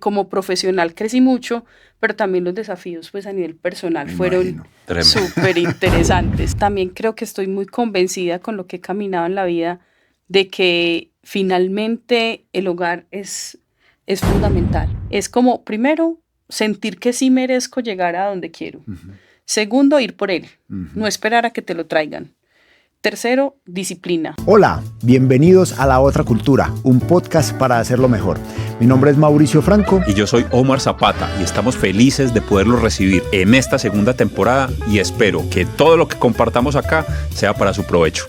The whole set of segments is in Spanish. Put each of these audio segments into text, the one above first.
Como profesional crecí mucho, pero también los desafíos pues a nivel personal fueron súper interesantes. También creo que estoy muy convencida con lo que he caminado en la vida de que finalmente el hogar es fundamental. Es como, primero, sentir que sí merezco llegar a donde quiero. Segundo, ir por él, no esperar a que te lo traigan. Tercero, disciplina. Hola, bienvenidos a La Otra Cultura, un podcast para hacerlo mejor. Mi nombre es Mauricio Franco. Y yo soy Omar Zapata y estamos felices de poderlos recibir en esta segunda temporada y espero que todo lo que compartamos acá sea para su provecho.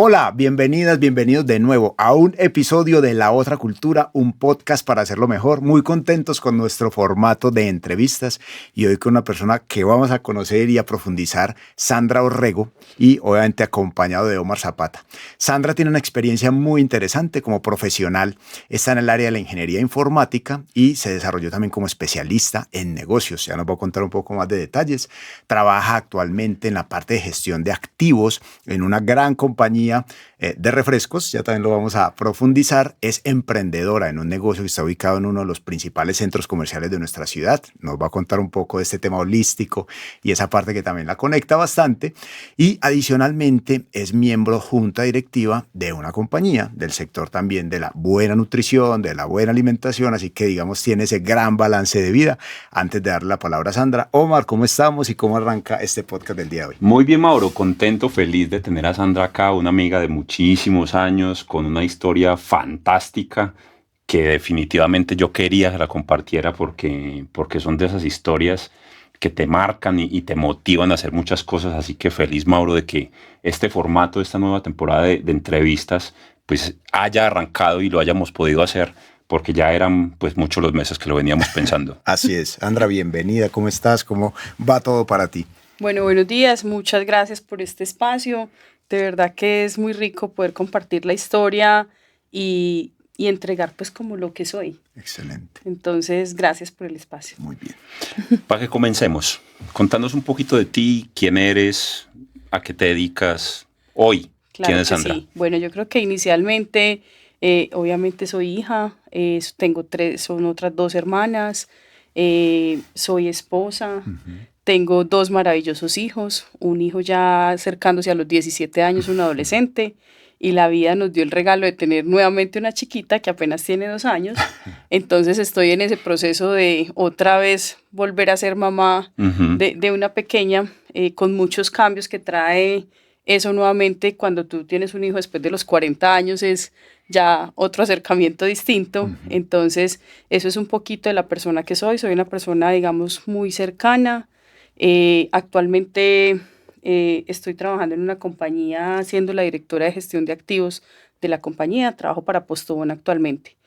Hola, bienvenidas, bienvenidos de nuevo a un episodio de La Otra Cultura, un podcast para hacerlo mejor. Muy contentos con nuestro formato de entrevistas y hoy con una persona que vamos a conocer y a profundizar, Sandra Orrego, y obviamente acompañado de Omar Zapata. Sandra tiene una experiencia muy interesante como profesional, está en el área de la ingeniería informática y se desarrolló también como especialista en negocios. Ya nos va a contar un poco más de detalles. Trabaja actualmente en la parte de gestión de activos en una gran compañía de refrescos, ya también lo vamos a profundizar. Es emprendedora en un negocio que está ubicado en uno de los principales centros comerciales de nuestra ciudad. Nos va a contar un poco de este tema holístico y esa parte que también la conecta bastante. Y adicionalmente es miembro junta directiva de una compañía del sector también de la buena nutrición, de la buena alimentación, así que digamos tiene ese gran balance de vida. Antes de darle la palabra a Sandra, Omar, ¿cómo estamos y cómo arranca este podcast del día de hoy? Muy bien, Mauro, contento, feliz de tener a Sandra acá, una amiga de muchísimos años, con una historia fantástica que definitivamente yo quería que la compartiera porque son de esas historias que te marcan y te motivan a hacer muchas cosas. Así que feliz, Mauro, de que este formato, esta nueva temporada de entrevistas, pues haya arrancado y lo hayamos podido hacer, porque ya eran pues muchos los meses que lo veníamos pensando. Así es. Sandra, bienvenida. ¿Cómo estás? ¿Cómo va todo para ti? Bueno, buenos días. Muchas gracias por este espacio. De verdad que es muy rico poder compartir la historia y entregar pues como lo que soy. Excelente. Entonces, gracias por el espacio. Muy bien. Para que comencemos, contanos un poquito de ti, quién eres, a qué te dedicas hoy. Claro, ¿Quién es Sandra? sí. Bueno, yo creo que inicialmente, obviamente soy hija, son otras 2 hermanas, soy esposa. Tengo 2 maravillosos hijos, un hijo ya acercándose a los 17 años, un adolescente, y la vida nos dio el regalo de tener nuevamente una chiquita que apenas tiene 2 años. Entonces estoy en ese proceso de otra vez volver a ser mamá de una pequeña, con muchos cambios que trae eso nuevamente. Cuando tú tienes un hijo después de los 40 años es ya otro acercamiento distinto. Entonces eso es un poquito de la persona que soy. Soy una persona, digamos, muy cercana. Actualmente estoy trabajando en una compañía siendo la directora de gestión de activos de la compañía. Trabajo para Postobón actualmente.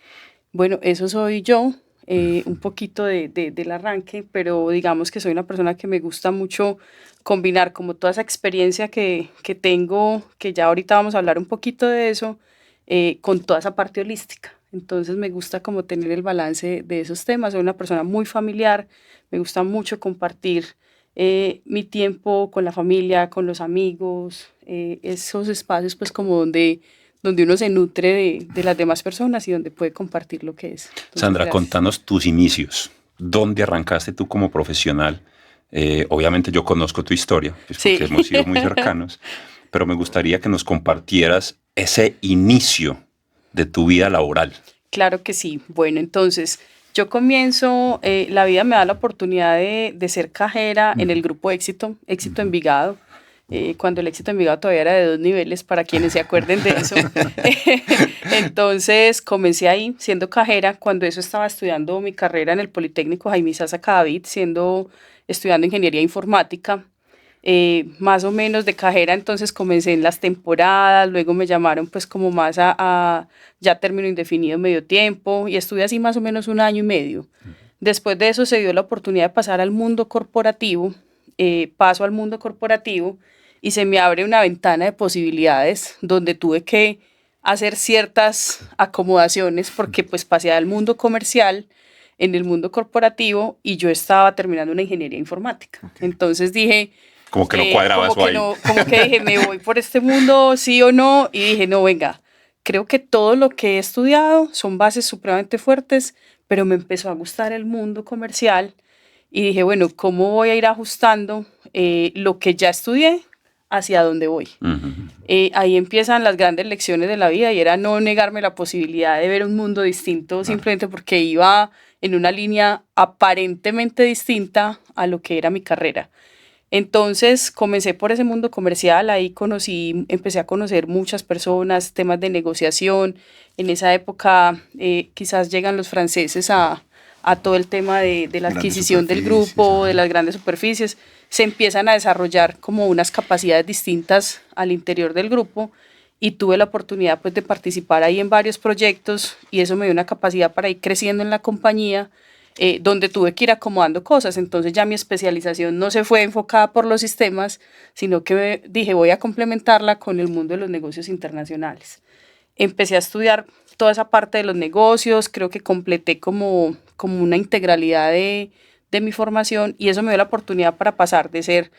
Bueno, eso soy yo, un poquito del arranque, pero digamos que soy una persona que me gusta mucho combinar como toda esa experiencia que tengo, que ya ahorita vamos a hablar un poquito de eso, con toda esa parte holística. Entonces me gusta como tener el balance de esos temas. Soy una persona muy familiar, me gusta mucho compartir mi tiempo con la familia, con los amigos, esos espacios pues como donde uno se nutre de las demás personas y donde puede compartir lo que es. Entonces, Sandra, gracias. contanos tus inicios. ¿Dónde arrancaste tú como profesional? Obviamente yo conozco tu historia, pues porque Sí. hemos sido muy cercanos, pero me gustaría que nos compartieras ese inicio de tu vida laboral. Claro que sí. Bueno, entonces yo comienzo, la vida me da la oportunidad de ser cajera en el grupo Éxito Envigado. Cuando el Éxito Envigado todavía era de 2 niveles, para quienes se acuerden de eso. Entonces comencé ahí siendo cajera. Cuando eso estaba estudiando mi carrera en el Politécnico Jaime Sasa Cadavid, estudiando ingeniería informática. Más o menos de cajera, entonces comencé en las temporadas, luego me llamaron pues como más a ya término indefinido, medio tiempo, y estuve así más o menos 1 año y medio. Después de eso se dio la oportunidad de pasar al mundo corporativo. Paso al mundo corporativo y se me abre una ventana de posibilidades donde tuve que hacer ciertas acomodaciones porque pues pasé al mundo comercial, en el mundo corporativo, y yo estaba terminando una ingeniería informática. Okay. Entonces dije, Como que no cuadraba eso ahí. Como que dije, me voy por este mundo, sí o no, y dije, no, venga, creo que todo lo que he estudiado son bases supremamente fuertes, pero me empezó a gustar el mundo comercial y dije, bueno, ¿cómo voy a ir ajustando lo que ya estudié hacia dónde voy? Ahí empiezan las grandes lecciones de la vida y era no negarme la posibilidad de ver un mundo distinto simplemente porque iba en una línea aparentemente distinta a lo que era mi carrera. Entonces comencé por ese mundo comercial, ahí empecé a conocer muchas personas, temas de negociación. En esa época quizás llegan los franceses a todo el tema de la adquisición del grupo, de las grandes superficies. Se empiezan a desarrollar como unas capacidades distintas al interior del grupo y tuve la oportunidad pues de participar ahí en varios proyectos y eso me dio una capacidad para ir creciendo en la compañía. Donde tuve que ir acomodando cosas, entonces ya mi especialización no se fue enfocada por los sistemas, sino que dije voy a complementarla con el mundo de los negocios internacionales. Empecé a estudiar toda esa parte de los negocios, creo que completé como una integralidad de mi formación y eso me dio la oportunidad para pasar de ser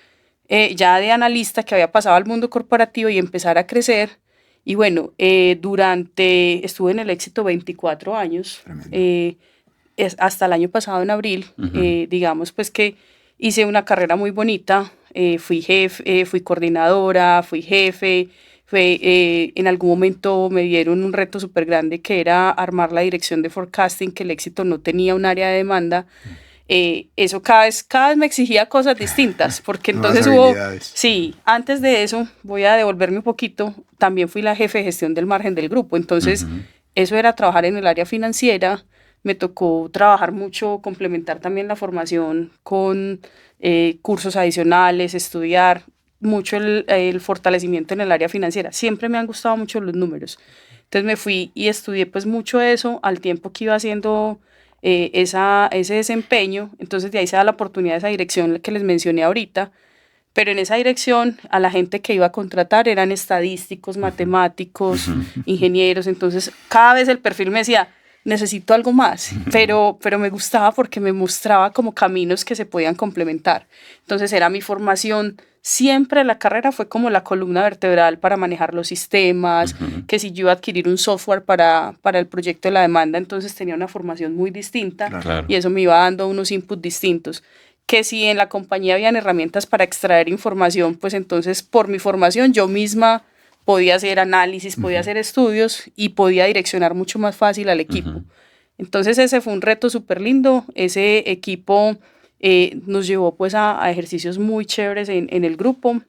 ya de analista que había pasado al mundo corporativo y empezar a crecer. Y bueno, estuve en el Éxito 24 años, hasta el año pasado en abril, digamos pues que hice una carrera muy bonita, fui coordinadora, fui jefe, en algún momento me dieron un reto súper grande que era armar la dirección de forecasting, que el Éxito no tenía un área de demanda. Eso cada vez me exigía cosas distintas, porque entonces antes de eso, voy a devolverme un poquito, también fui la jefe de gestión del margen del grupo, entonces eso era trabajar en el área financiera. Me tocó trabajar mucho, complementar también la formación con cursos adicionales, estudiar mucho el fortalecimiento en el área financiera. Siempre me han gustado mucho los números. Entonces me fui y estudié pues mucho eso al tiempo que iba haciendo ese desempeño. Entonces de ahí se da la oportunidad de esa dirección que les mencioné ahorita. Pero en esa dirección a la gente que iba a contratar eran estadísticos, matemáticos, ingenieros. Entonces cada vez el perfil me decía, necesito algo más, pero me gustaba porque me mostraba como caminos que se podían complementar. Entonces era mi formación, siempre la carrera fue como la columna vertebral para manejar los sistemas, que si yo iba a adquirir un software para el proyecto de la demanda, entonces tenía una formación muy distinta y eso me iba dando unos inputs distintos. Que si en la compañía habían herramientas para extraer información, pues entonces por mi formación yo misma podía hacer análisis, podía hacer estudios y podía direccionar mucho más fácil al equipo. Entonces ese fue un reto súper lindo. Ese equipo nos llevó pues a ejercicios muy chéveres en el grupo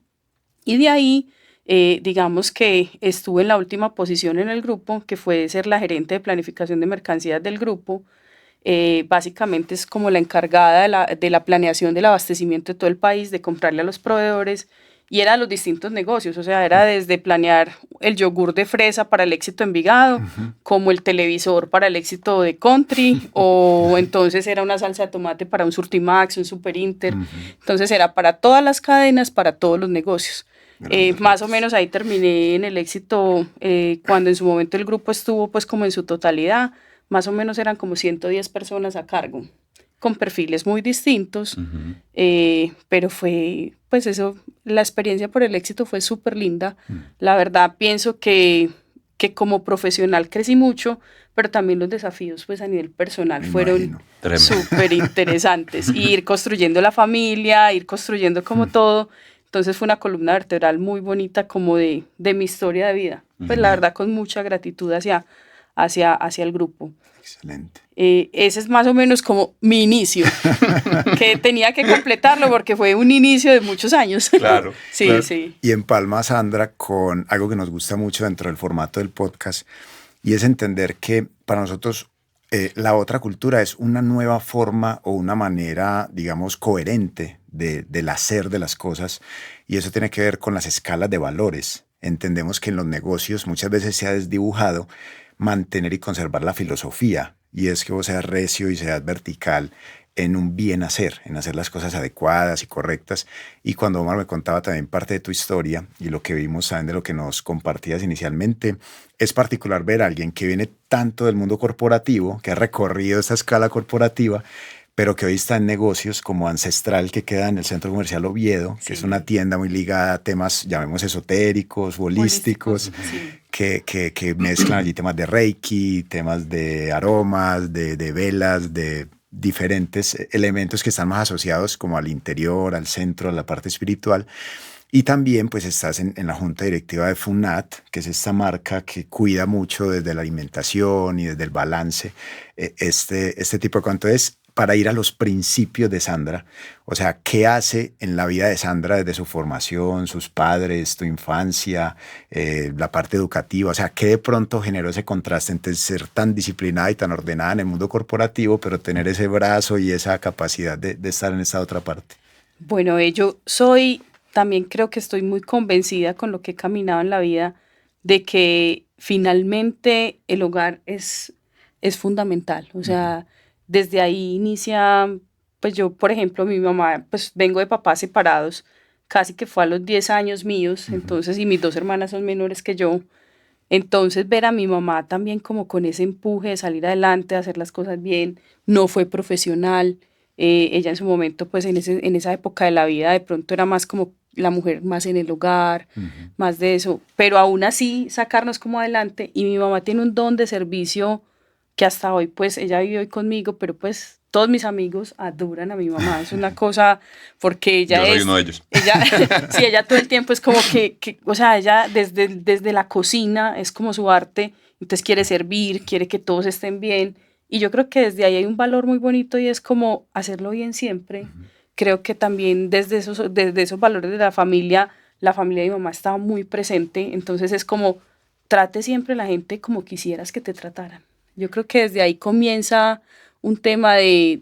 y de ahí digamos que estuve en la última posición en el grupo, que fue ser la gerente de planificación de mercancías del grupo. Básicamente es como la encargada de la planeación del abastecimiento de todo el país, de comprarle a los proveedores y era los distintos negocios, o sea, era desde planear el yogur de fresa para el Éxito Envigado, como el televisor para el Éxito de Country, o entonces era una salsa de tomate para un Surtimax, un Super Inter, entonces era para todas las cadenas, para todos los negocios. Más o menos ahí terminé en el Éxito, cuando en su momento el grupo estuvo pues como en su totalidad, más o menos eran como 110 personas a cargo, con perfiles muy distintos, pero fue, pues eso, la experiencia por el Éxito fue súper linda. La verdad, pienso que como profesional crecí mucho, pero también los desafíos pues a nivel personal fueron súper interesantes. Y ir construyendo la familia, ir construyendo como todo. Entonces fue una columna vertebral muy bonita como de mi historia de vida. Pues la verdad con mucha gratitud hacia el grupo. Excelente. Ese es más o menos como mi inicio, que tenía que completarlo porque fue un inicio de muchos años. Claro. Sí, claro. sí. Y empalma, Sandra, con algo que nos gusta mucho dentro del formato del podcast, y es entender que para nosotros la otra cultura es una nueva forma o una manera, digamos, coherente del hacer de las cosas, y eso tiene que ver con las escalas de valores. Entendemos que en los negocios muchas veces se ha desdibujado mantener y conservar la filosofía, y es que vos seas recio y seas vertical en un bien hacer, en hacer las cosas adecuadas y correctas. Y cuando Omar me contaba también parte de tu historia y lo que vimos también de lo que nos compartías inicialmente, es particular ver a alguien que viene tanto del mundo corporativo, que ha recorrido esta escala corporativa, pero que hoy está en negocios como Ancestral, que queda en el Centro Comercial Oviedo, que es una tienda muy ligada a temas, llamemos esotéricos, holísticos, sí. que mezclan allí temas de Reiki, temas de aromas, de velas, de diferentes elementos que están más asociados como al interior, al centro, a la parte espiritual. Y también pues estás en la junta directiva de Funat, que es esta marca que cuida mucho desde la alimentación y desde el balance este tipo de cuanto es para ir a los principios de Sandra. O sea, ¿qué hace en la vida de Sandra desde su formación, sus padres, tu infancia, la parte educativa? O sea, ¿qué de pronto generó ese contraste entre ser tan disciplinada y tan ordenada en el mundo corporativo, pero tener ese brazo y esa capacidad de estar en esa otra parte? Bueno, también creo que estoy muy convencida con lo que he caminado en la vida, de que finalmente el hogar es fundamental. O sea, desde ahí inicia, pues yo, por ejemplo, mi mamá, pues vengo de papás separados, casi que fue a los 10 años míos, entonces, y mis dos hermanas son menores que yo. Entonces, ver a mi mamá también como con ese empuje de salir adelante, de hacer las cosas bien, no fue profesional. Ella en su momento, pues en esa época de la vida, de pronto era más como la mujer más en el hogar, más de eso, pero aún así sacarnos como adelante. Y mi mamá tiene un don de servicio que hasta hoy, pues ella vive hoy conmigo, pero pues todos mis amigos adoran a mi mamá. Es una cosa, porque ella Yo soy uno de ellos. Sí, ella todo el tiempo es como o sea, ella desde la cocina es como su arte, entonces quiere servir, quiere que todos estén bien. Y yo creo que desde ahí hay un valor muy bonito y es como hacerlo bien siempre. Creo que también desde esos valores de la familia de mi mamá estaba muy presente. Entonces es como, trate siempre a la gente como quisieras que te trataran. Yo creo que desde ahí comienza un tema de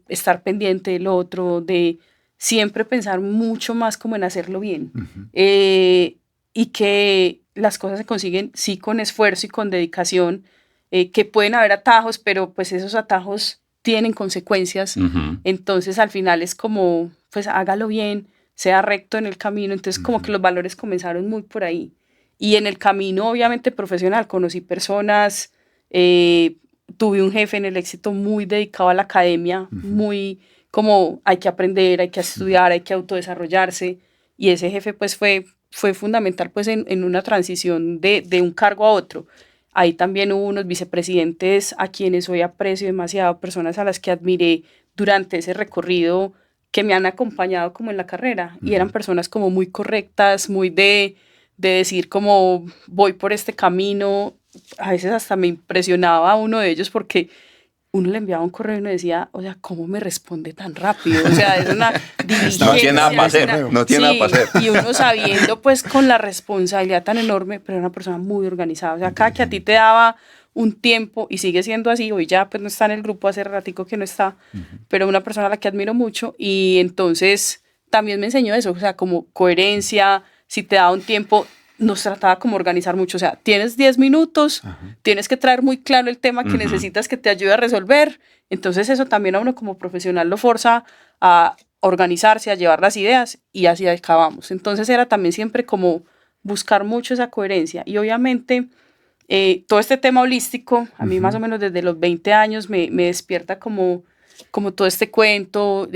estar pendiente del otro, de siempre pensar mucho más como en hacerlo bien. Y que las cosas se consiguen sí con esfuerzo y con dedicación, que pueden haber atajos, pero pues esos atajos tienen consecuencias. Entonces al final es como, pues hágalo bien, sea recto en el camino. Entonces como que los valores comenzaron muy por ahí. Y en el camino obviamente profesional conocí personas, tuve un jefe en el éxito muy dedicado a la academia, muy como hay que aprender, hay que estudiar, hay que autodesarrollarse. Y ese jefe pues fue fundamental pues en una transición de un cargo a otro. Ahí también hubo unos vicepresidentes a quienes hoy aprecio demasiado, personas a las que admiré durante ese recorrido, que me han acompañado como en la carrera. Y eran personas como muy correctas, muy de decir como voy por este camino. A veces hasta me impresionaba a uno de ellos porque uno le enviaba un correo y uno decía, o sea, ¿cómo me responde tan rápido? O sea, es una diligencia. No tiene nada para hacer, no tiene nada para hacer. Y uno sabiendo pues con la responsabilidad tan enorme, pero era una persona muy organizada. O sea, cada que a ti te daba un tiempo, y sigue siendo así, hoy ya pues no está en el grupo, hace ratico que no está, pero una persona a la que admiro mucho, y entonces también me enseñó eso, o sea, como coherencia, si te daba un tiempo, nos trataba como organizar mucho, o sea, tienes 10 minutos, tienes que traer muy claro el tema que necesitas que te ayude a resolver. Entonces eso también a uno como profesional lo forza a organizarse, a llevar las ideas, y así acabamos. Entonces era también siempre como buscar mucho esa coherencia. Y obviamente todo este tema holístico, a mí más o menos desde los 20 años me despierta como todo este cuento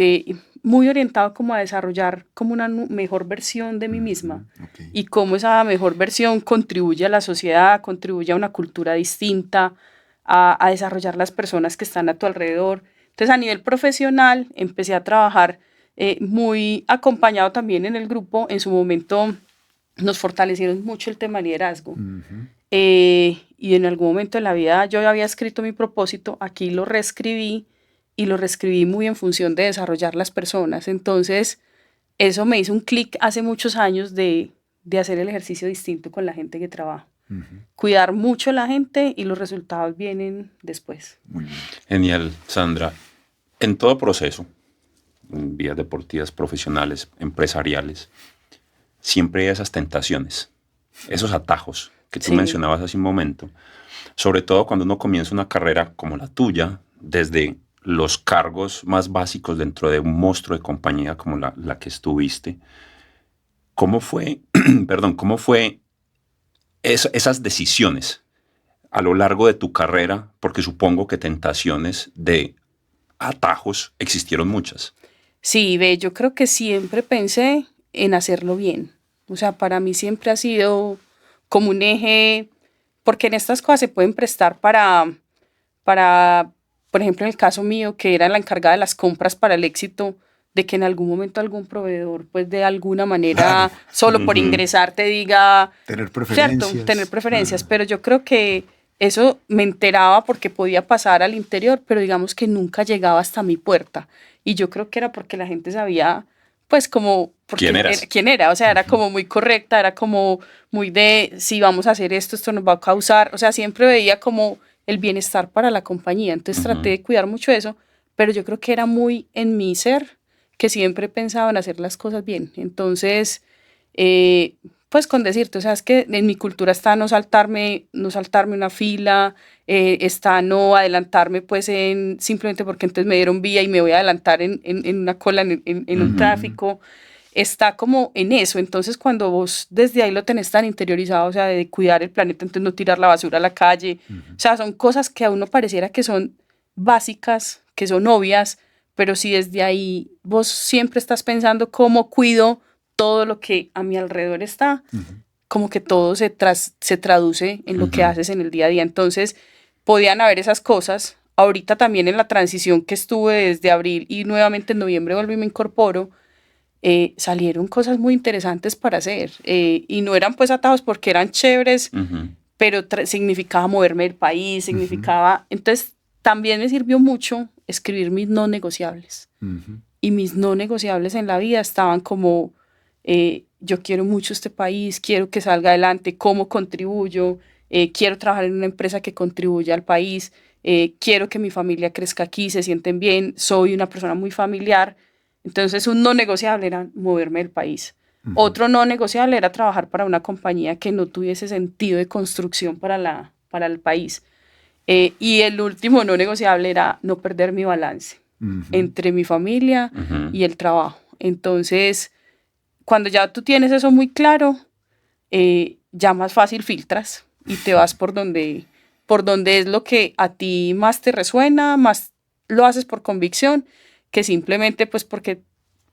muy orientado como a desarrollar como una mejor versión de mí misma, y cómo esa mejor versión contribuye a la sociedad, contribuye a una cultura distinta, a desarrollar las personas que están a tu alrededor. Entonces a nivel profesional empecé a trabajar muy acompañado también en el grupo. En su momento nos fortalecieron mucho el tema de liderazgo. Y en algún momento de la vida yo había escrito mi propósito, aquí lo reescribí, y lo reescribí muy en función de desarrollar las personas. Entonces, eso me hizo un clic hace muchos años de hacer el ejercicio distinto con la gente que trabaja. Cuidar mucho a la gente y los resultados vienen después. Muy bien. Genial, Sandra. En todo proceso, en vías deportivas, profesionales, empresariales, siempre hay esas tentaciones, esos atajos que tú mencionabas hace un momento. Sobre todo cuando uno comienza una carrera como la tuya, desde los cargos más básicos dentro de un monstruo de compañía como la que estuviste. ¿Cómo fue, cómo fue esas decisiones a lo largo de tu carrera? Porque supongo que tentaciones de atajos, existieron muchas. Sí, ve, yo creo que siempre pensé en hacerlo bien. O sea, para mí siempre ha sido como un eje, porque en estas cosas se pueden prestar para, por ejemplo, en el caso mío, que era la encargada de las compras para el éxito, de que en algún momento algún proveedor, pues de alguna manera, Claro. solo por ingresar te diga, Tener cierto, preferencias. tener preferencias, pero yo creo que eso me enteraba porque podía pasar al interior, pero digamos que nunca llegaba hasta mi puerta. Y yo creo que era porque la gente sabía, pues como, porque ¿Quién eras? quién era, o sea, era como muy correcta, era como muy de, si vamos a hacer esto, esto nos va a causar, o sea, siempre veía como el bienestar para la compañía, entonces traté de cuidar mucho eso, pero yo creo que era muy en mi ser, que siempre pensaba en hacer las cosas bien. Entonces, pues con decirte, o sea, es que en mi cultura está no saltarme una fila, está no adelantarme pues simplemente porque entonces me dieron vía y me voy a adelantar en una cola, en un tráfico, está como en eso. Entonces cuando vos desde ahí lo tenés tan interiorizado, o sea, de cuidar el planeta, entonces no tirar la basura a la calle, o sea, son cosas que a uno pareciera que son básicas, que son obvias, pero si desde ahí vos siempre estás pensando cómo cuido todo lo que a mi alrededor está, como que todo se traduce en lo que haces en el día a día. Entonces, podían haber esas cosas. Ahorita también en la transición que estuve desde abril y nuevamente en noviembre volví y me incorporo, salieron cosas muy interesantes para hacer. Y no eran pues atajos porque eran chéveres, pero significaba moverme del país, significaba... Entonces, también me sirvió mucho escribir mis no negociables. Y mis no negociables en la vida estaban como, yo quiero mucho este país, quiero que salga adelante, cómo contribuyo, quiero trabajar en una empresa que contribuya al país, quiero que mi familia crezca aquí, se sienten bien, soy una persona muy familiar. Entonces un no negociable era moverme del país. Otro no negociable era trabajar para una compañía que no tuviese sentido de construcción para el país. Y el último no negociable era no perder mi balance entre mi familia y el trabajo. Entonces, cuando ya tú tienes eso muy claro, ya más fácil filtras y te vas por donde es lo que a ti más te resuena, más lo haces por convicción, que simplemente pues porque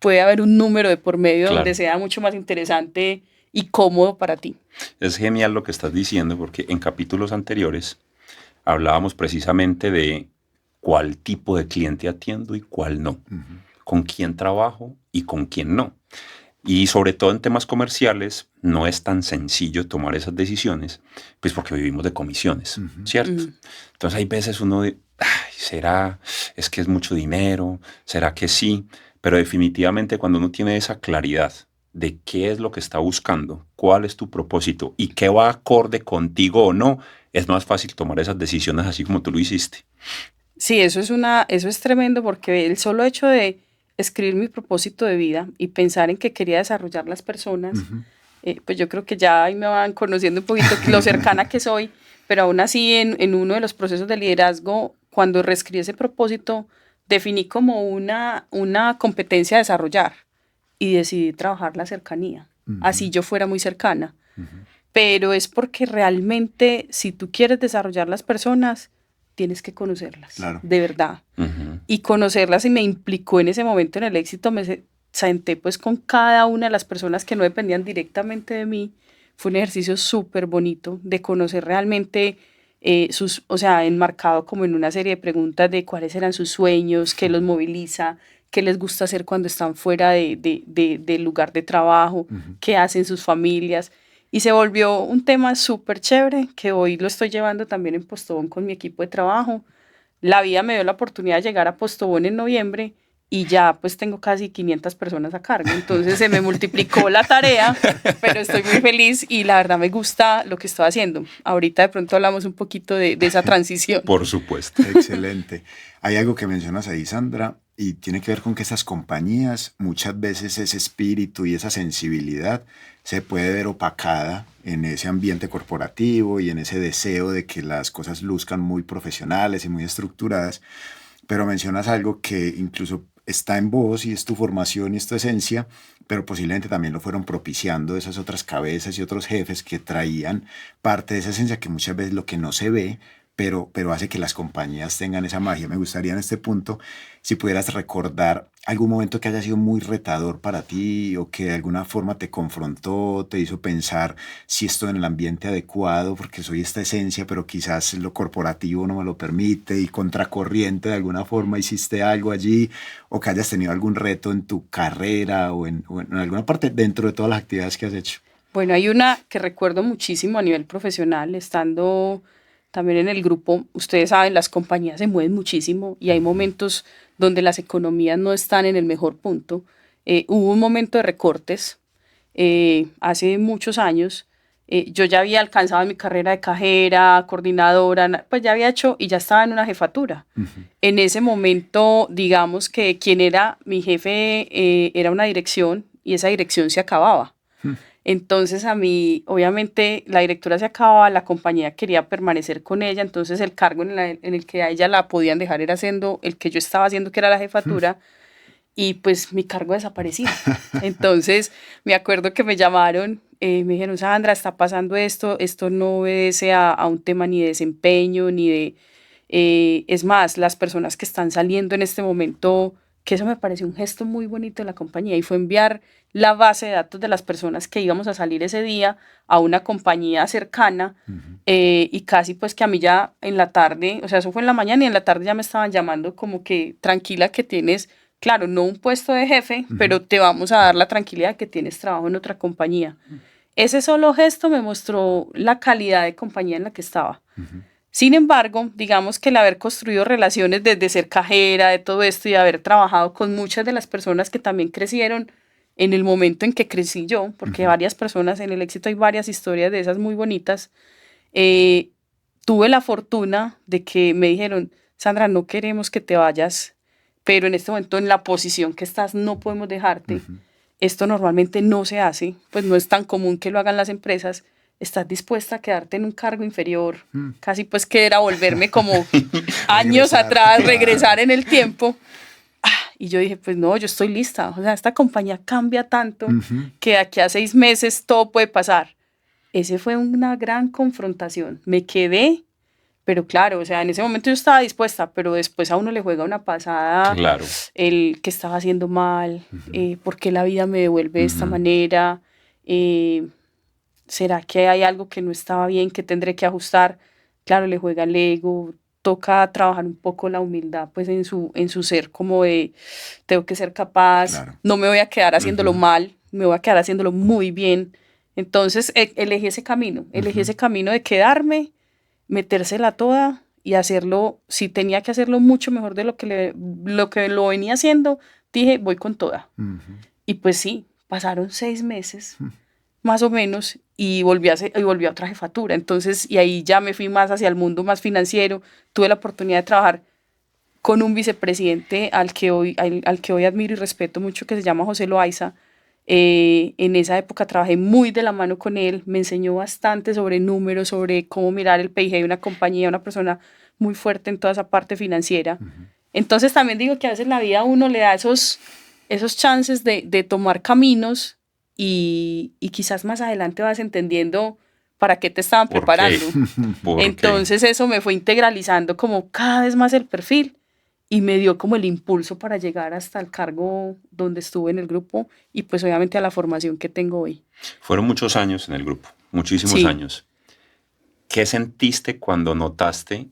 puede haber un número de por medio donde sea mucho más interesante y cómodo para ti. Es genial lo que estás diciendo porque en capítulos anteriores hablábamos precisamente de cuál tipo de cliente atiendo y cuál no, con quién trabajo y con quién no. Y sobre todo en temas comerciales no es tan sencillo tomar esas decisiones, pues porque vivimos de comisiones, ¿cierto? Entonces hay veces uno de, ¿será? Es que es mucho dinero, ¿será que sí? Pero definitivamente cuando uno tiene esa claridad de qué es lo que está buscando, cuál es tu propósito y qué va acorde contigo o no, es más fácil tomar esas decisiones así como tú lo hiciste. Sí, eso es tremendo porque el solo hecho de escribir mi propósito de vida y pensar en que quería desarrollar las personas, pues yo creo que ya ahí me van conociendo un poquito lo cercana que soy, pero aún así en uno de los procesos de liderazgo, cuando reescribí ese propósito, definí como una competencia a desarrollar y decidí trabajar la cercanía, así yo fuera muy cercana. Pero es porque realmente si tú quieres desarrollar las personas, tienes que conocerlas, de verdad. Y conocerlas y me implicó en ese momento en el éxito, me senté pues con cada una de las personas que no dependían directamente de mí. Fue un ejercicio súper bonito de conocer realmente o sea, enmarcado como en una serie de preguntas de cuáles eran sus sueños, qué los moviliza, qué les gusta hacer cuando están fuera del lugar de trabajo, qué hacen sus familias. Y se volvió un tema súper chévere que hoy lo estoy llevando también en Postobón con mi equipo de trabajo. La vida me dio la oportunidad de llegar a Postobón en noviembre y ya pues tengo casi 500 personas a cargo. Entonces se me multiplicó la tarea, pero estoy muy feliz y la verdad me gusta lo que estoy haciendo. Ahorita de pronto hablamos un poquito de esa transición. Por supuesto. Excelente. Hay algo que mencionas ahí, Sandra, y tiene que ver con que esas compañías, muchas veces ese espíritu y esa sensibilidad se puede ver opacada en ese ambiente corporativo y en ese deseo de que las cosas luzcan muy profesionales y muy estructuradas. Pero mencionas algo que incluso está en vos y es tu formación y es tu esencia, pero posiblemente también lo fueron propiciando esas otras cabezas y otros jefes que traían parte de esa esencia que muchas veces lo que no se ve, pero hace que las compañías tengan esa magia. Me gustaría en este punto, si pudieras recordar algún momento que haya sido muy retador para ti o que de alguna forma te confrontó, te hizo pensar si estoy en el ambiente adecuado, porque soy esta esencia, pero quizás lo corporativo no me lo permite y contracorriente de alguna forma hiciste algo allí, o que hayas tenido algún reto en tu carrera o en alguna parte dentro de todas las actividades que has hecho. Bueno, hay una que recuerdo muchísimo a nivel profesional, estando también en el grupo. Ustedes saben, las compañías se mueven muchísimo y hay momentos donde las economías no están en el mejor punto. Hubo un momento de recortes hace muchos años. Yo ya había alcanzado mi carrera de cajera, coordinadora, pues ya había hecho y ya estaba en una jefatura. En ese momento, digamos que quien era mi jefe era una dirección y esa dirección se acababa. Entonces a mí, obviamente, la directora se acababa, la compañía quería permanecer con ella, entonces el cargo en el que a ella la podían dejar era haciendo el que yo estaba haciendo, que era la jefatura, y pues mi cargo desaparecía. Entonces me acuerdo que me llamaron, me dijeron, Sandra, está pasando esto no obedece a un tema ni de desempeño, ni de... es más, las personas que están saliendo en este momento, que eso me pareció un gesto muy bonito de la compañía, y fue enviar la base de datos de las personas que íbamos a salir ese día a una compañía cercana, y casi pues que a mí ya en la tarde, o sea, eso fue en la mañana y en la tarde ya me estaban llamando como que tranquila que tienes, claro, no un puesto de jefe, pero te vamos a dar la tranquilidad que tienes trabajo en otra compañía. Ese solo gesto me mostró la calidad de compañía en la que estaba. Sin embargo, digamos que el haber construido relaciones desde ser cajera, de todo esto, y haber trabajado con muchas de las personas que también crecieron en el momento en que crecí yo, porque varias personas en el éxito hay varias historias de esas muy bonitas, tuve la fortuna de que me dijeron, Sandra, no queremos que te vayas, pero en este momento en la posición que estás no podemos dejarte. Esto normalmente no se hace, pues no es tan común que lo hagan las empresas. ¿Estás dispuesta a quedarte en un cargo inferior? Casi pues que era volverme como años atrás, regresar en el tiempo. Y yo dije, pues no, yo estoy lista. O sea, esta compañía cambia tanto que de aquí a 6 meses todo puede pasar. Ese fue una gran confrontación. Me quedé, pero claro, o sea, en ese momento yo estaba dispuesta, pero después a uno le juega una pasada, Claro. el que estaba haciendo mal, por qué la vida me devuelve de esta manera, ¿será que hay algo que no estaba bien, que tendré que ajustar? Claro, le juega el ego, toca trabajar un poco la humildad, pues en su ser, como de, tengo que ser capaz, Claro. no me voy a quedar haciéndolo mal, me voy a quedar haciéndolo muy bien. Entonces elegí ese camino de quedarme, metérsela toda y hacerlo, si tenía que hacerlo mucho mejor de lo que lo venía haciendo, dije, voy con toda. Y pues sí, pasaron 6 meses, más o menos, y volví a otra jefatura. Entonces, y ahí ya me fui más hacia el mundo más financiero. Tuve la oportunidad de trabajar con un vicepresidente al que hoy admiro y respeto mucho, que se llama José Loaiza. En esa época trabajé muy de la mano con él, me enseñó bastante sobre números, sobre cómo mirar el PIG de una compañía, una persona muy fuerte en toda esa parte financiera. Entonces también digo que a veces la vida a uno le da esos chances de tomar caminos, y quizás más adelante vas entendiendo para qué te estaban preparando. Entonces eso me fue integralizando como cada vez más el perfil y me dio como el impulso para llegar hasta el cargo donde estuve en el grupo y pues obviamente a la formación que tengo hoy. Fueron muchos años en el grupo, muchísimos años. ¿Qué sentiste cuando notaste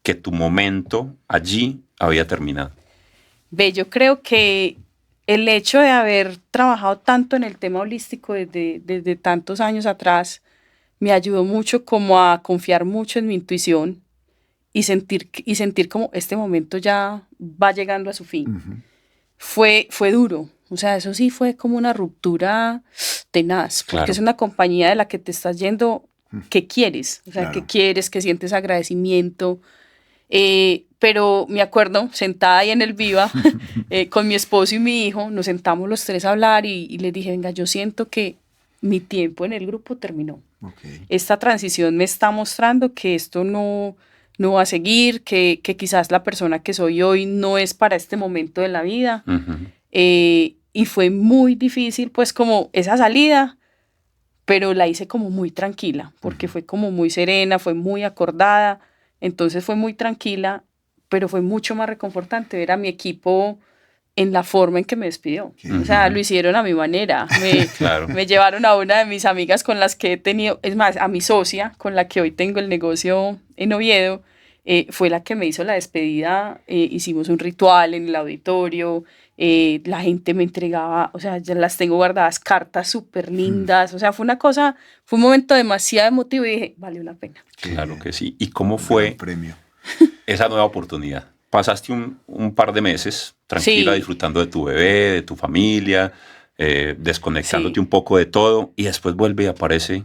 que tu momento allí había terminado? Yo creo que el hecho de haber trabajado tanto en el tema holístico desde tantos años atrás me ayudó mucho como a confiar mucho en mi intuición y sentir como este momento ya va llegando a su fin. Fue duro, o sea, eso sí fue como una ruptura tenaz, porque es una compañía de la que te estás yendo, que quieres, o sea, que quieres, que sientes agradecimiento. Pero me acuerdo, sentada ahí en el Viva, con mi esposo y mi hijo, nos sentamos los tres a hablar y les dije, venga, yo siento que mi tiempo en el grupo terminó. Esta transición me está mostrando que esto no va a seguir, que quizás la persona que soy hoy no es para este momento de la vida. Y fue muy difícil, pues, como esa salida, pero la hice como muy tranquila, porque fue como muy serena, fue muy acordada. entonces fue muy tranquila, pero fue mucho más reconfortante ver a mi equipo en la forma en que me despidió. O sea, lo hicieron a mi manera. Claro. Me llevaron a una de mis amigas con las que he tenido, es más, a mi socia con la que hoy tengo el negocio en Oviedo, fue la que me hizo la despedida. Hicimos un ritual en el auditorio, la gente me entregaba, o sea, ya las tengo guardadas, cartas súper lindas, o sea, fue un momento demasiado emotivo y dije, valió la pena. Claro que sí. ¿Y cómo fue premio. esa nueva oportunidad? Pasaste un par de meses tranquila, Sí. disfrutando de tu bebé, de tu familia, desconectándote Sí. un poco de todo, y después vuelve y aparece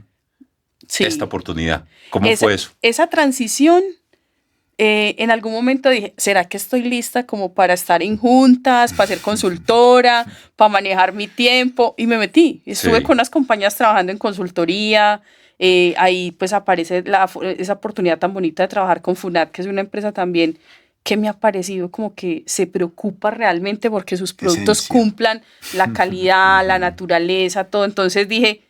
Sí. esta oportunidad. ¿Cómo fue eso? Esa transición, en algún momento dije, ¿será que estoy lista como para estar en juntas, para ser consultora, para manejar mi tiempo? Y me metí. Estuve Sí. con unas compañías trabajando en consultoría. Ahí pues aparece esa oportunidad tan bonita de trabajar con Funat, que es una empresa también que me ha parecido como que se preocupa realmente porque sus productos Esencia. cumplan la calidad, la naturaleza, todo. Entonces dije,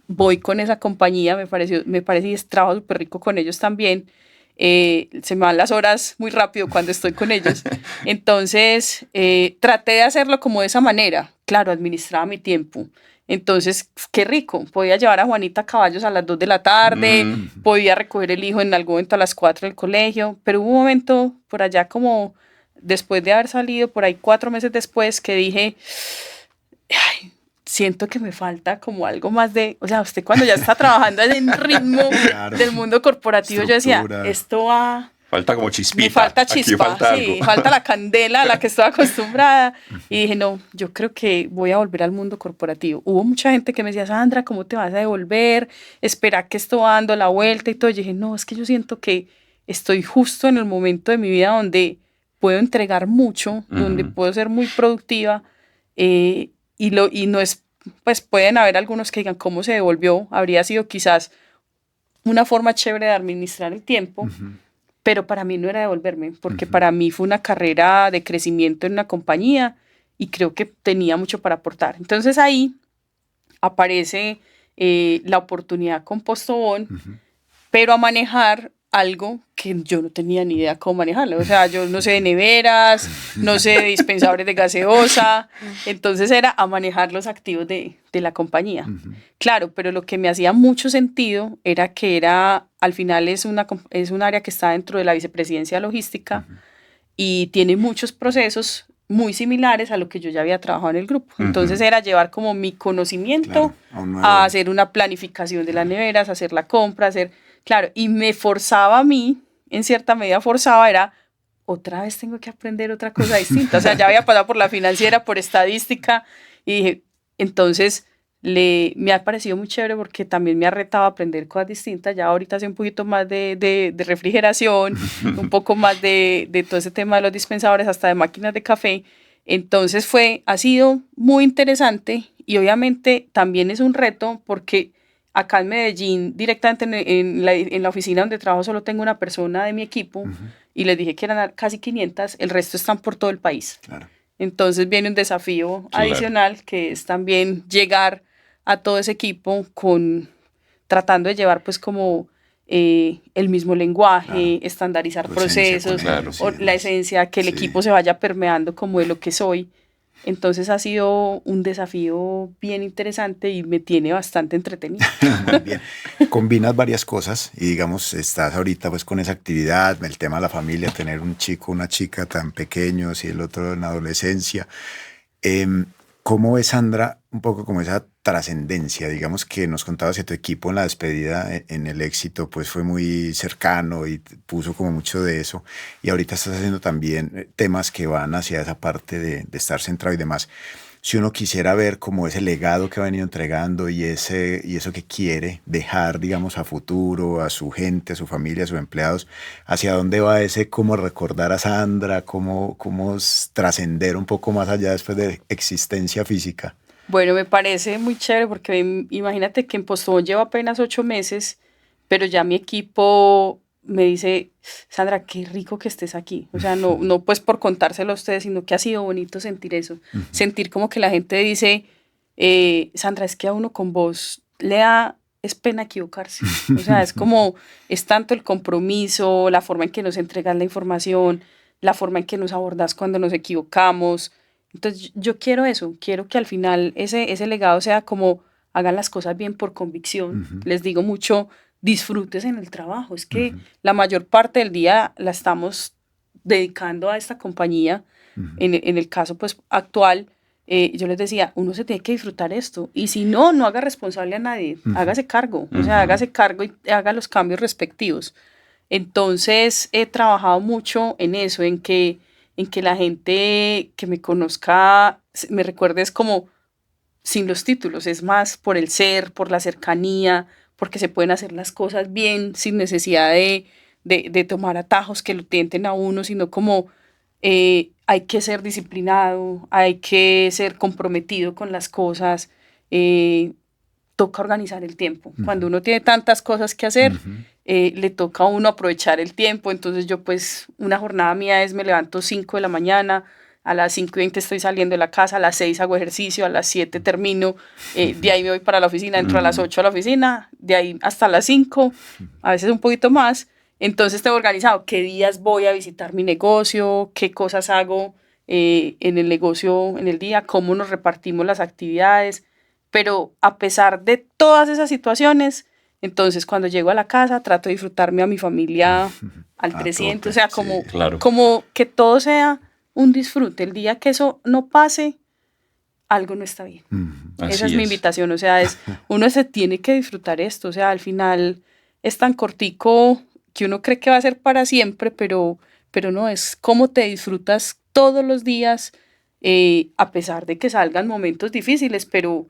voy con esa compañía, me pareció y trabajo súper rico con ellos también. Se me van las horas muy rápido cuando estoy con ellos. Entonces, traté de hacerlo como de esa manera. Claro, administraba mi tiempo. Entonces, qué rico. Podía llevar a Juanita a caballos a las 2 de la tarde, podía recoger el hijo en algún momento a las 4 del colegio, pero hubo un momento por allá como después de haber salido, por ahí 4 meses después, que dije, ay, siento que me falta como algo más de, o sea, usted cuando ya está trabajando en ritmo Claro. del mundo corporativo, yo decía, Estructura. esto va, Falta como chispita. me falta Aquí chispa, falta sí, algo. falta la candela a la que estoy acostumbrada. Y dije, no, yo creo que voy a volver al mundo corporativo. Hubo mucha gente que me decía, Sandra, ¿cómo te vas a devolver? Espera que esto va dando la vuelta y todo. Y dije, no, es que yo siento que estoy justo en el momento de mi vida donde puedo entregar mucho, donde puedo ser muy productiva, y no es, pues pueden haber algunos que digan cómo se devolvió, habría sido quizás una forma chévere de administrar el tiempo, pero para mí no era devolverme, porque para mí fue una carrera de crecimiento en una compañía y creo que tenía mucho para aportar. Entonces ahí aparece la oportunidad con Postobón, pero a manejar algo que yo no tenía ni idea cómo manejarlo. O sea, yo no sé de neveras, no sé de dispensadores de gaseosa, entonces era a manejar los activos de la compañía. Claro, pero lo que me hacía mucho sentido era que al final es un área que está dentro de la vicepresidencia logística y tiene muchos procesos muy similares a lo que yo ya había trabajado en el grupo. Entonces era llevar como mi conocimiento a hacer una planificación de las neveras, hacer la compra, claro, y me forzaba a mí, en cierta medida forzaba, era otra vez tengo que aprender otra cosa distinta. O sea, ya había pasado por la financiera, por estadística, y dije, entonces me ha parecido muy chévere porque también me ha retado a aprender cosas distintas. Ya ahorita sé un poquito más de refrigeración, un poco más de todo ese tema de los dispensadores, hasta de máquinas de café. Entonces ha sido muy interesante y obviamente también es un reto porque acá en Medellín, directamente en la oficina donde trabajo, solo tengo una persona de mi equipo y les dije que eran casi 500, el resto están por todo el país. Claro. Entonces viene un desafío adicional que es también llegar a todo ese equipo tratando de llevar pues como el mismo lenguaje, estandarizar procesos, la esencia, que el equipo se vaya permeando como de lo que soy. Entonces ha sido un desafío bien interesante y me tiene bastante entretenido. Muy bien. Combinas varias cosas y digamos, estás ahorita pues con esa actividad, el tema de la familia, tener un chico, una chica tan pequeños y el otro en adolescencia. ¿Cómo ves, Sandra, un poco como esa trascendencia? Digamos que nos contabas que tu equipo en la despedida, en el éxito, pues fue muy cercano y puso como mucho de eso. Y ahorita estás haciendo también temas que van hacia esa parte de estar centrado y demás. Si uno quisiera ver como ese legado que ha venido entregando y eso que quiere dejar, digamos, a futuro, a su gente, a su familia, a sus empleados, ¿hacia dónde va ese cómo recordar a Sandra, cómo trascender un poco más allá después de existencia física? Bueno, me parece muy chévere porque imagínate que en Postobón llevo apenas 8 meses, pero ya mi equipo me dice, Sandra, qué rico que estés aquí. O sea, no pues por contárselo a ustedes, sino que ha sido bonito sentir eso. Sentir como que la gente dice, Sandra, es que a uno con vos le da es pena equivocarse. O sea, es como, es tanto el compromiso, la forma en que nos entregas la información, la forma en que nos abordas cuando nos equivocamos. Entonces, yo quiero eso, quiero que al final ese legado sea como, hagan las cosas bien por convicción. Ujú. Les digo mucho, disfrutes en el trabajo. Es que Ujú. la mayor parte del día la estamos dedicando a esta compañía. Ujú. En el caso pues actual, yo les decía, uno se tiene que disfrutar esto. Y si no, no haga responsable a nadie. Ujú. Hágase cargo. O sea, hágase cargo y haga los cambios respectivos. Entonces, he trabajado mucho en eso, en que la gente que me conozca me recuerde es como sin los títulos, es más por el ser, por la cercanía, porque se pueden hacer las cosas bien sin necesidad de tomar atajos que lo tienten a uno, sino como hay que ser disciplinado, hay que ser comprometido con las cosas, toca organizar el tiempo. Ujú. Cuando uno tiene tantas cosas que hacer, Ujú. le toca a uno aprovechar el tiempo. Entonces yo pues una jornada mía es me levanto 5 de la mañana, a las 5:20 estoy saliendo de la casa, a las 6 hago ejercicio, a las 7 termino, de ahí me voy para la oficina, entro a las 8 a la oficina, de ahí hasta las 5, a veces un poquito más. Entonces tengo organizado qué días voy a visitar mi negocio, qué cosas hago en el negocio en el día, cómo nos repartimos las actividades. Pero a pesar de todas esas situaciones, entonces cuando llego a la casa trato de disfrutarme a mi familia al A 300, tope, o sea, sí. como, Claro. como que todo sea un disfrute. El día que eso no pase, algo no está bien. Ujú. Esa Así es mi es. invitación, o sea, uno se tiene que disfrutar esto, o sea, al final es tan cortico que uno cree que va a ser para siempre, pero no, es cómo te disfrutas todos los días, a pesar de que salgan momentos difíciles, pero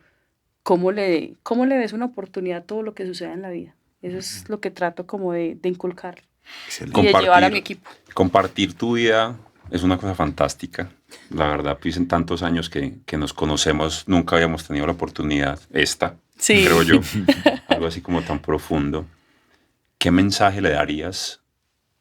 cómo le ves una oportunidad a todo lo que suceda en la vida. Eso es lo que trato como de inculcar Excelente. y de llevar a mi Compartir, equipo. compartir tu vida es una cosa fantástica. La verdad, pues en tantos años que nos conocemos, nunca habíamos tenido la oportunidad, Sí. creo yo, algo así como tan profundo. ¿Qué mensaje le darías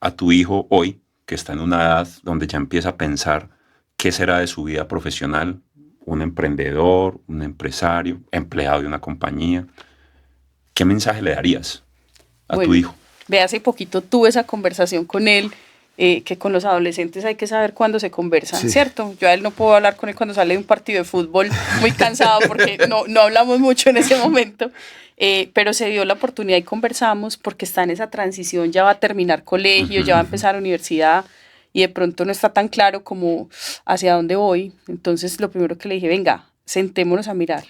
a tu hijo hoy, que está en una edad donde ya empieza a pensar qué será de su vida profesional? Un emprendedor, un empresario, empleado de una compañía. ¿Qué mensaje le darías a tu Bueno, hijo? de hace poquito tuve esa conversación con él, que con los adolescentes hay que saber cuándo se conversan, Sí. ¿cierto? Yo a él no puedo hablar con él cuando sale de un partido de fútbol muy cansado porque no hablamos mucho en ese momento, pero se dio la oportunidad y conversamos porque está en esa transición, ya va a terminar colegio, ya va a empezar universidad y de pronto no está tan claro como hacia dónde voy. Entonces lo primero que le dije, venga, sentémonos a mirar.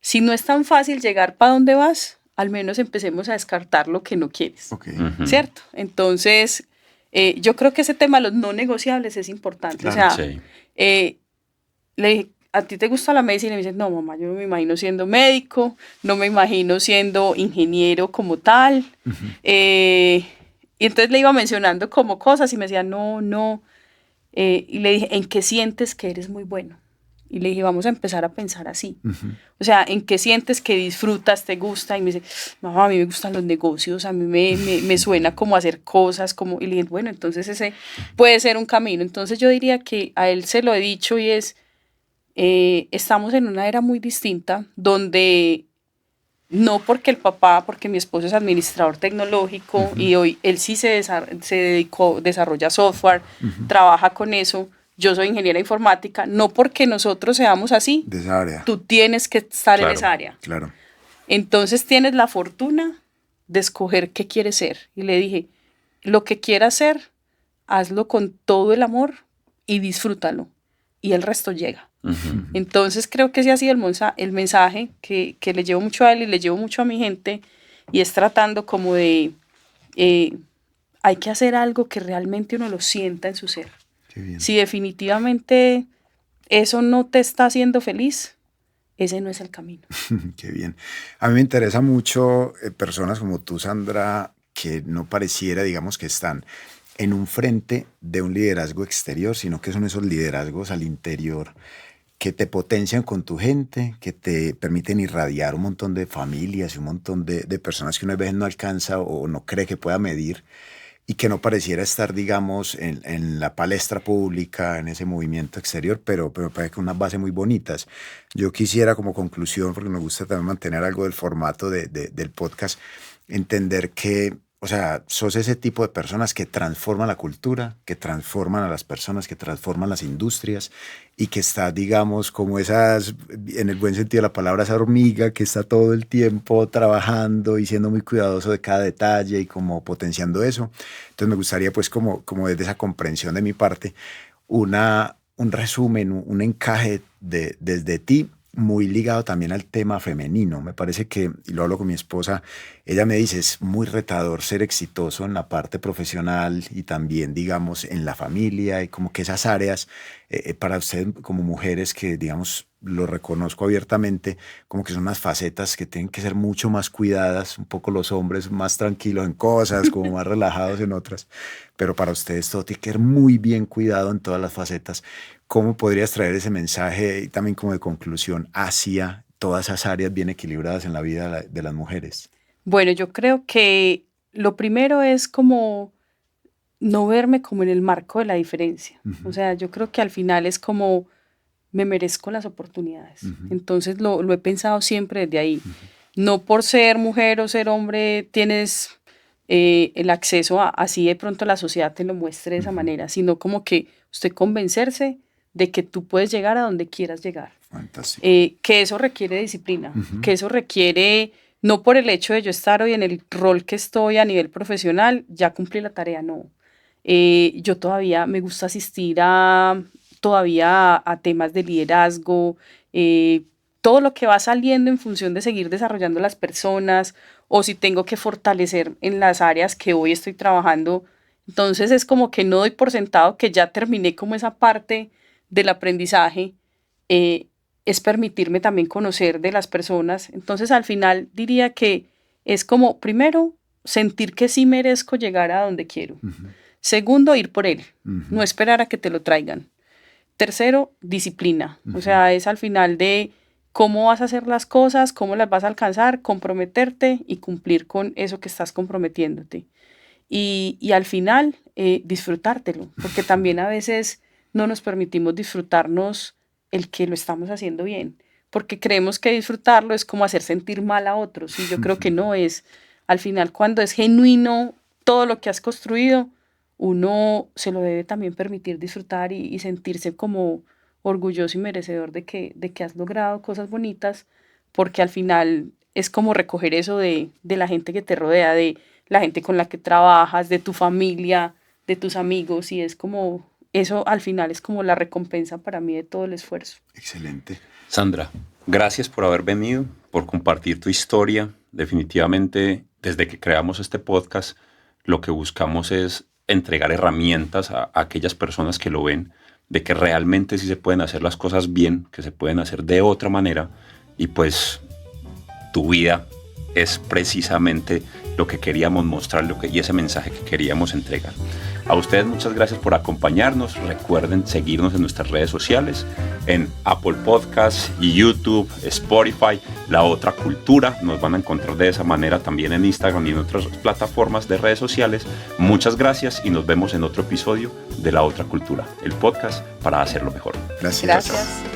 Si no es tan fácil llegar para donde vas, al menos empecemos a descartar lo que no quieres, Ok. Ujú. ¿cierto? Entonces, yo creo que ese tema de los no negociables es importante. Claro. O sea, Sí. le dije, ¿a ti te gusta la medicina? Y me dice, no, mamá, yo no me imagino siendo médico, no me imagino siendo ingeniero como tal. Y entonces le iba mencionando como cosas y me decía, no. Y le dije, ¿en qué sientes que eres muy bueno? Y le dije, vamos a empezar a pensar así. Ujú. O sea, ¿en qué sientes que disfrutas, te gusta? Y me dice, mamá, a mí me gustan los negocios, a mí me suena como hacer cosas, como... Y le dije, bueno, entonces ese puede ser un camino. Entonces yo diría que a él se lo he dicho y es, estamos en una era muy distinta donde no porque el papá, porque mi esposo es administrador tecnológico y hoy él sí se dedicó, desarrolla software, trabaja con eso. Yo soy ingeniera informática, no porque nosotros seamos así, De esa área. tú tienes que estar en Claro. esa área. Claro. Entonces tienes la fortuna de escoger qué quieres ser. Y le dije, lo que quieras ser, hazlo con todo el amor y disfrútalo. Y el resto llega. Ujú. Entonces creo que ese ha sido el mensaje que le llevo mucho a él y le llevo mucho a mi gente. Y es tratando como de, hay que hacer algo que realmente uno lo sienta en su ser. Qué bien. Si definitivamente eso no te está haciendo feliz, ese no es el camino. Qué bien. A mí me interesa mucho personas como tú, Sandra, que no pareciera, digamos, que están en un frente de un liderazgo exterior, sino que son esos liderazgos al interior que te potencian con tu gente, que te permiten irradiar un montón de familias y un montón de personas que una vez no alcanza o no cree que pueda medir y que no pareciera estar, digamos, en la palestra pública, en ese movimiento exterior, pero parece que unas bases muy bonitas. Yo quisiera como conclusión, porque me gusta también mantener algo del formato del podcast, entender que, o sea, sos ese tipo de personas que transforman la cultura, que transforman a las personas, que transforman las industrias y que está, digamos, como esas, en el buen sentido de la palabra, esa hormiga que está todo el tiempo trabajando y siendo muy cuidadoso de cada detalle y como potenciando eso. Entonces me gustaría pues como desde esa comprensión de mi parte, un resumen, un encaje desde ti, muy ligado también al tema femenino. Me parece que, y lo hablo con mi esposa, ella me dice, es muy retador ser exitoso en la parte profesional y también, digamos, en la familia, y como que esas áreas, para ustedes como mujeres que, digamos, lo reconozco abiertamente, como que son unas facetas que tienen que ser mucho más cuidadas, un poco los hombres más tranquilos en cosas, como más relajados en otras, pero para ustedes todo tiene que ser muy bien cuidado en todas las facetas. ¿Cómo podrías traer ese mensaje y también como de conclusión hacia todas esas áreas bien equilibradas en la vida de las mujeres? Bueno, yo creo que lo primero es como no verme como en el marco de la diferencia. O sea, yo creo que al final es como me merezco las oportunidades. Entonces lo he pensado siempre desde ahí. No por ser mujer o ser hombre tienes el acceso a, así de pronto la sociedad te lo muestre de esa manera, sino como que usted convencerse de que tú puedes llegar a donde quieras llegar. Fantástico. Que eso requiere disciplina, que eso requiere, no por el hecho de yo estar hoy en el rol que estoy a nivel profesional, ya cumplí la tarea, no. Yo todavía me gusta asistir todavía a temas de liderazgo, todo lo que va saliendo en función de seguir desarrollando las personas, o si tengo que fortalecer en las áreas que hoy estoy trabajando. Entonces es como que no doy por sentado que ya terminé como esa parte del aprendizaje, es permitirme también conocer de las personas. Entonces al final diría que es como, primero, sentir que sí merezco llegar a donde quiero. Segundo, ir por él, no esperar a que te lo traigan. Tercero, disciplina. O sea, es al final de cómo vas a hacer las cosas, cómo las vas a alcanzar, comprometerte y cumplir con eso que estás comprometiéndote. Y al final, disfrutártelo, porque también a veces no nos permitimos disfrutarnos el que lo estamos haciendo bien, porque creemos que disfrutarlo es como hacer sentir mal a otros, y yo creo que no es. Al final, cuando es genuino todo lo que has construido, uno se lo debe también permitir disfrutar y sentirse como orgulloso y merecedor de que has logrado cosas bonitas, porque al final es como recoger eso de la gente que te rodea, de la gente con la que trabajas, de tu familia, de tus amigos, y es como, eso al final es como la recompensa para mí de todo el esfuerzo. Excelente. Sandra, gracias por haber venido, por compartir tu historia. Definitivamente, desde que creamos este podcast, lo que buscamos es entregar herramientas a aquellas personas que lo ven, de que realmente sí se pueden hacer las cosas bien, que se pueden hacer de otra manera, y pues tu vida es precisamente lo que queríamos mostrar y ese mensaje que queríamos entregar. A ustedes muchas gracias por acompañarnos. Recuerden seguirnos en nuestras redes sociales, en Apple Podcasts, YouTube, Spotify, La Otra Cultura. Nos van a encontrar de esa manera también en Instagram y en otras plataformas de redes sociales. Muchas gracias y nos vemos en otro episodio de La Otra Cultura, el podcast para hacerlo mejor. Gracias. Gracias.